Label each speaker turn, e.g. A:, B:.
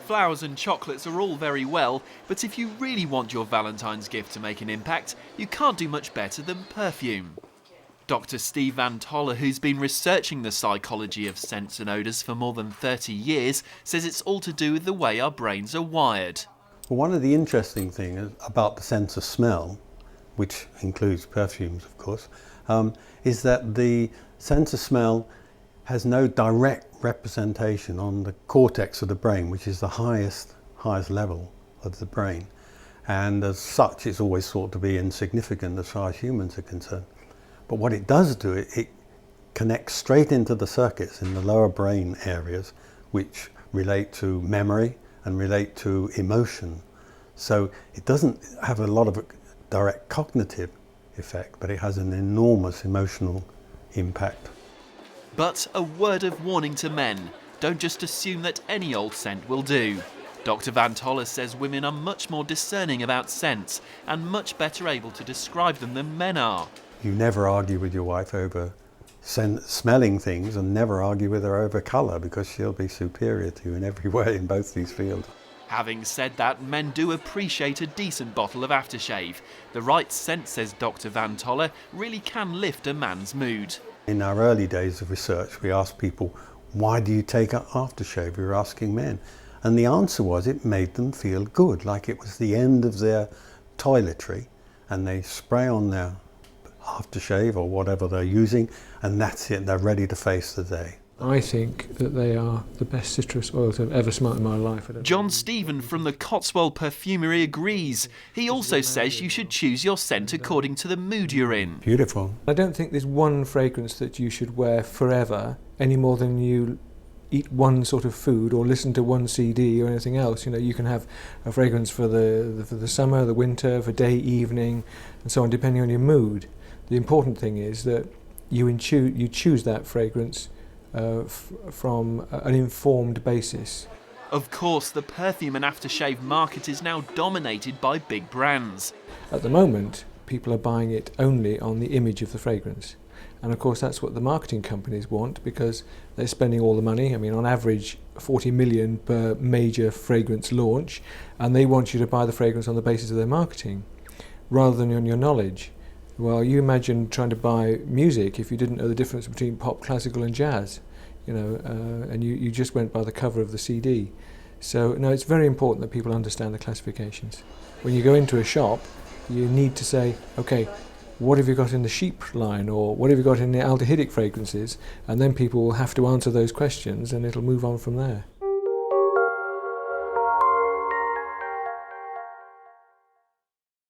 A: Flowers and chocolates are all very well, but if you really want your Valentine's gift to make an impact, you can't do much better than perfume. Dr. Steve Van Toller, who's been researching the psychology of scents and odours for more than 30 years, says it's all to do with the way our brains are wired.
B: Well, one of the interesting things about the sense of smell, which includes perfumes of course, is that the sense of smell has no direct representation on the cortex of the brain, which is the highest level of the brain. And as such, it's always thought to be insignificant as far as humans are concerned. But what it does do, it connects straight into the circuits in the lower brain areas, which relate to memory and relate to emotion. So it doesn't have a lot of direct cognitive effect, but it has an enormous emotional impact.
A: But a word of warning to men: don't just assume that any old scent will do. Dr. Van Toller says women are much more discerning about scents and much better able to describe them than men are.
B: You never argue with your wife over smelling things, and never argue with her over colour, because she'll be superior to you in every way in both these fields.
A: Having said that, men do appreciate a decent bottle of aftershave. The right scent, says Dr. Van Toller, really can lift a man's mood.
B: In our early days of research, we asked people, why do you take aftershave? We were asking men. And the answer was it made them feel good, like it was the end of their toiletry, and they spray on their aftershave or whatever they're using, and that's it, they're ready to face the day.
C: I think that they are the best citrus oils I've ever smelled in my life.
A: John Stephen from the Cotswold Perfumery agrees. He also says you should choose your scent according to the mood you're in.
B: Beautiful.
C: I don't think there's one fragrance that you should wear forever, any more than you eat one sort of food or listen to one CD or anything else. You know, you can have a fragrance for the summer, the winter, for day, evening, and so on, depending on your mood. The important thing is that you choose that fragrance from an informed basis.
A: Of course, the perfume and aftershave market is now dominated by big brands.
C: At the moment, people are buying it only on the image of the fragrance. And of course that's what the marketing companies want, because they're spending all the money. I mean, on average 40 million per major fragrance launch, and they want you to buy the fragrance on the basis of their marketing rather than on your knowledge. Well, you imagine trying to buy music if you didn't know the difference between pop, classical and jazz, you know, and you just went by the cover of the CD. So, no, it's very important that people understand the classifications. When you go into a shop, you need to say, okay, what have you got in the sheep line, or what have you got in the aldehydic fragrances? And then people will have to answer those questions, and it'll move on from there.